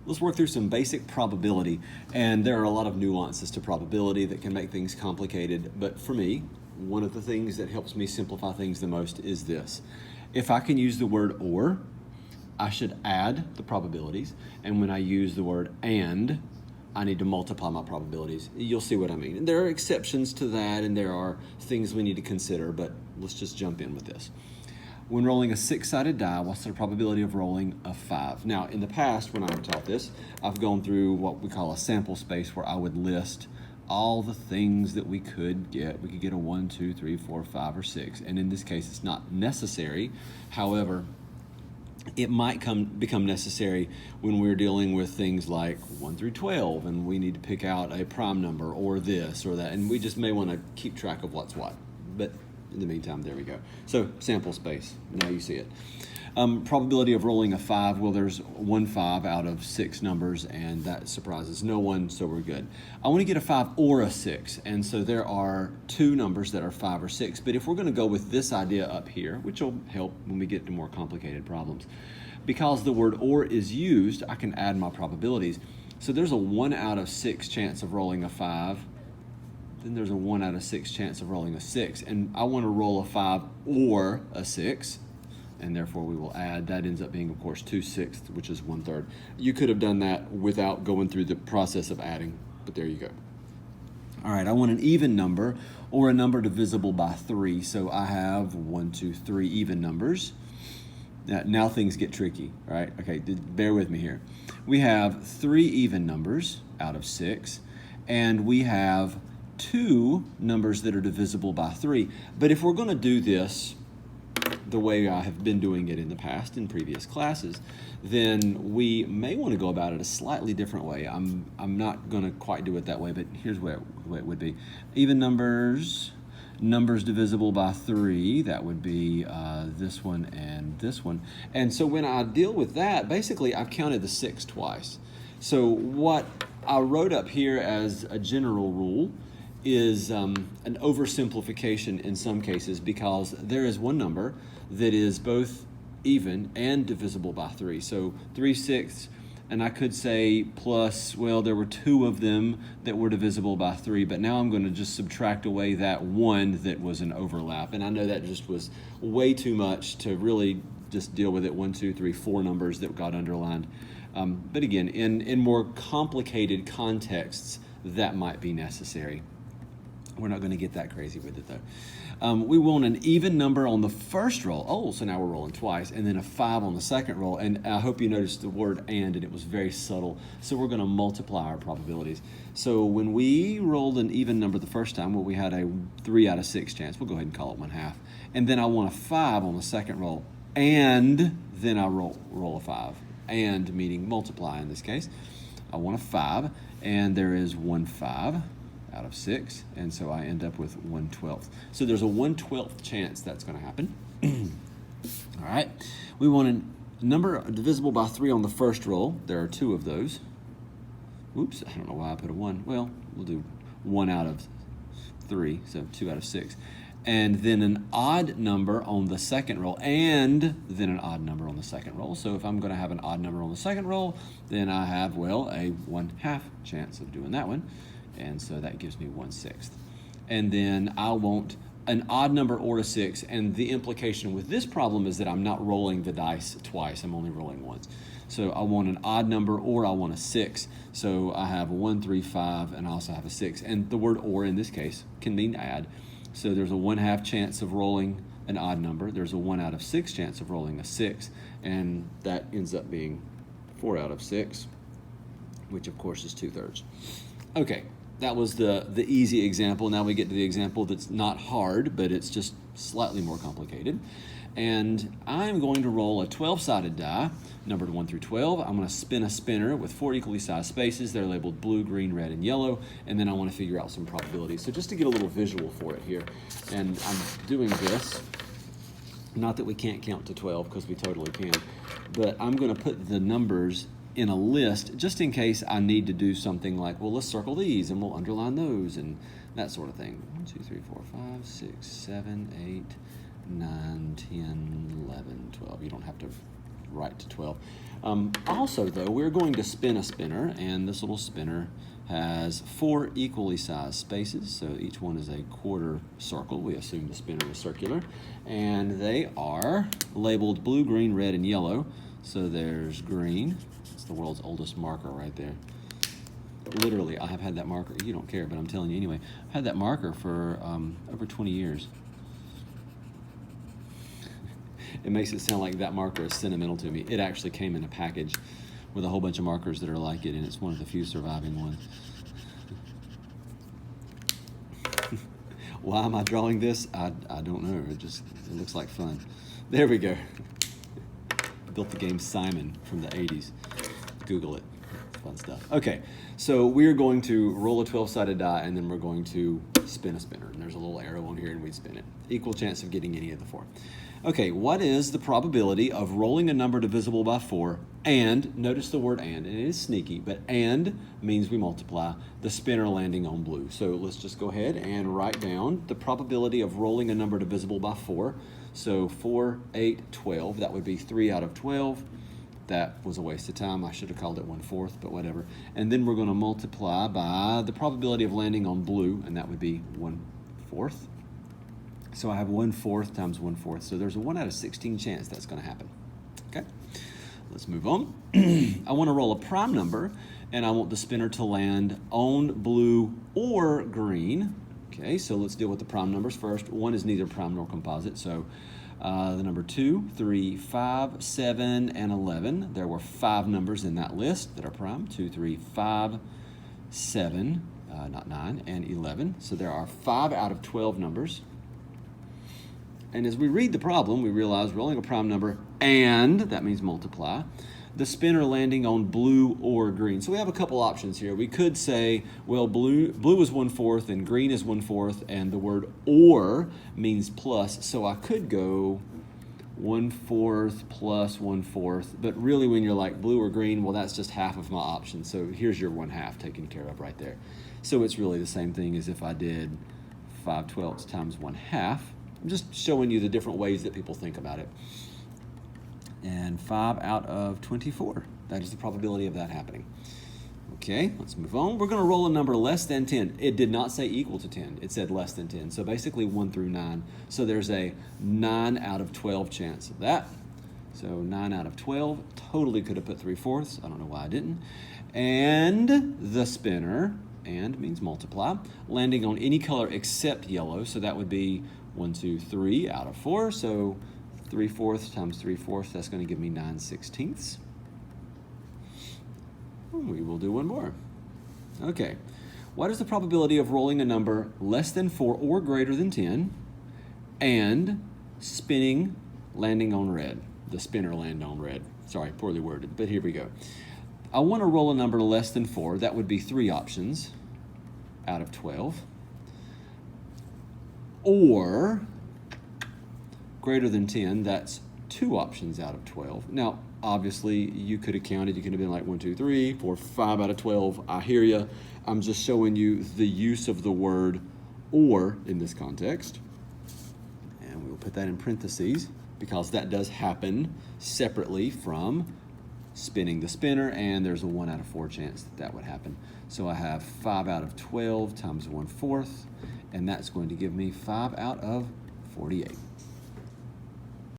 let's work through some basic probability. And there are a lot of nuances to probability that can make things complicated. But for me, one of the things that helps me simplify things the most is this. If I can use the word or, I should add the probabilities. And when I use the word and, I need to multiply my probabilities. You'll see what I mean. And there are exceptions to that, and there are things we need to consider, but let's just jump in with this. When rolling a 6-sided die, what's the probability of rolling a 5? Now, in the past, when I've taught this, I've gone through what we call a sample space where I would list all the things that we could get. We could get a 1, 2, 3, 4, 5, or 6. And in this case, it's not necessary. However, it might become necessary when we're dealing with things like 1 through 12, and we need to pick out a prime number or this or that, and we just may want to keep track of what's what. But in the meantime, there we go. So sample space, now you see it. Probability of rolling a 5, well, there's 1 5 out of 6 numbers, and that surprises no one, so we're good. I want to get a 5 or a 6, and so there are 2 numbers that are 5 or 6, but if we're going to go with this idea up here, which will help when we get to more complicated problems, because the word or is used, I can add my probabilities. So there's a 1 out of 6 chance of rolling a 5, then there's a 1 out of 6 chance of rolling a 6, and I want to roll a 5 or a 6, and therefore we will add. That ends up being, of course, 2/6, which is 1/3. You could have done that without going through the process of adding, but there you go. All right, I want an even number or a number divisible by 3. So I have 1, 2, 3 even numbers. Now things get tricky, right? Okay, bear with me here. We have 3 even numbers out of 6, and we have 2 numbers that are divisible by 3. But if we're going to do this the way I have been doing it in the past in previous classes, then we may want to go about it a slightly different way. I'm not going to quite do it that way, but here's the way it would be. Even numbers divisible by 3, that would be this one and this one. And so when I deal with that, basically I've counted the 6 twice. So what I wrote up here as a general rule is an oversimplification in some cases, because there is one number that is both even and divisible by 3. So 3/6, and I could say plus, well, there were 2 of them that were divisible by 3, but now I'm going to just subtract away that 1 that was an overlap. And I know that just was way too much to really just deal with it. 1, 2, 3, 4 numbers that got underlined. But again, in more complicated contexts, that might be necessary. We're not going to get that crazy with it, though. We want an even number on the first roll. Oh, so now we're rolling twice, and then a 5 on the second roll. And I hope you noticed the word and it was very subtle. So we're going to multiply our probabilities. So when we rolled an even number the first time, well, we had a 3 out of 6 chance. We'll go ahead and call it 1/2. And then I want a 5 on the second roll, and then I roll a 5. And meaning multiply in this case. I want a 5, and there is 1 5 out of 6, and so I end up with 1/12. So there's a 1/12 chance that's going to happen. All right, we want a number divisible by 3 on the first roll. There are 2 of those. Whoops, I don't know why I put a 1. Well, we'll do 1 out of 3, so 2 out of 6. And then an odd number on the second roll, and then an odd number on the second roll. So if I'm going to have an odd number on the second roll, then I have, well, a 1/2 chance of doing that one. And so that gives me 1/6. And then I want an odd number or a 6. And the implication with this problem is that I'm not rolling the dice twice. I'm only rolling once. So I want an odd number or I want a 6. So I have a 1, 3, 5, and I also have a 6. And the word or in this case can mean add. So there's a 1/2 chance of rolling an odd number. There's a 1 out of 6 chance of rolling a 6. And that ends up being 4 out of 6, which of course is 2/3. Okay. That was the easy example. Now we get to the example that's not hard, but it's just slightly more complicated. And I'm going to roll a 12-sided die, numbered 1 through 12. I'm going to spin a spinner with 4 equally sized spaces. They're labeled blue, green, red, and yellow. And then I want to figure out some probabilities. So just to get a little visual for it here, and I'm doing this, not that we can't count to 12, because we totally can, but I'm going to put the numbers in a list just in case I need to do something like, well, let's circle these and we'll underline those and that sort of thing. 1, 2, 3, 4, 5, 6, 7, 8, 9, 10, 11, 12. You don't have to write to 12. Also, though, we're going to spin a spinner, and this little spinner has 4 equally sized spaces, so each one is a quarter circle. We assume the spinner is circular, and they are labeled blue, green, red, and yellow. So there's green. It's the world's oldest marker right there. Literally, I have had that marker. You don't care, but I'm telling you anyway. I've had that marker for over 20 years. It makes it sound like that marker is sentimental to me. It actually came in a package with a whole bunch of markers that are like it, and it's one of the few surviving ones. Why am I drawing this? I don't know. It looks like fun. There we go. Built the game Simon from the 80s. Google it. Fun stuff. Okay, so we're going to roll a 12-sided die, and then we're going to spin a spinner. And there's a little arrow on here, and we spin it. Equal chance of getting any of the 4. Okay, what is the probability of rolling a number divisible by 4 and, notice the word and it is sneaky, but and means we multiply, the spinner landing on blue. So let's just go ahead and write down the probability of rolling a number divisible by 4. So 4, 8, 12, that would be 3 out of 12. That was a waste of time. I should have called it 1/4, but whatever. And then we're going to multiply by the probability of landing on blue, and that would be 1/4. So I have 1/4 times 1/4. So there's a 1 out of 16 chance that's going to happen. Okay, let's move on. I want to roll a prime number, and I want the spinner to land on blue or green. Okay, so let's deal with the prime numbers first. 1 is neither prime nor composite, so the number 2, 3, 5, 7, and 11. There were 5 numbers in that list that are prime. 2, 3, 5, 7, not 9, and 11. So there are 5 out of 12 numbers. And as we read the problem, we realize rolling a prime number, and that means multiply, the spinner landing on blue or green. So we have a couple options here. We could say, well, blue is 1/4 and green is 1/4, and the word or means plus. So I could go 1/4 plus 1/4, but really when you're like blue or green, well, that's just half of my option. So here's your 1/2 taken care of right there. So it's really the same thing as if I did 5/12 times 1/2. I'm just showing you the different ways that people think about it. And 5 out of 24. That is the probability of that happening. Okay, let's move on. We're going to roll a number less than 10. It did not say equal to 10. It said less than 10. So basically 1 through 9. So there's a 9 out of 12 chance of that. So 9 out of 12. Totally could have put 3/4. I don't know why I didn't. And the spinner, and means multiply, landing on any color except yellow. So that would be 1, 2, 3 out of 4. So 3/4 times 3/4, that's going to give me 9/16. We will do one more. Okay. What is the probability of rolling a number less than 4 or greater than 10 and spinning, landing on red? The spinner land on red. Sorry, poorly worded, but here we go. I want to roll a number less than 4. That would be 3 options out of 12. Or greater than 10, that's 2 options out of 12. Now, obviously, you could have counted. You could have been like 1, 2, 3, 4, 5 out of 12. I hear you. I'm just showing you the use of the word or in this context. And we'll put that in parentheses because that does happen separately from spinning the spinner, and there's a 1 out of 4 chance that that would happen. So I have 5 out of 12 times 1/4, and that's going to give me 5 out of 48.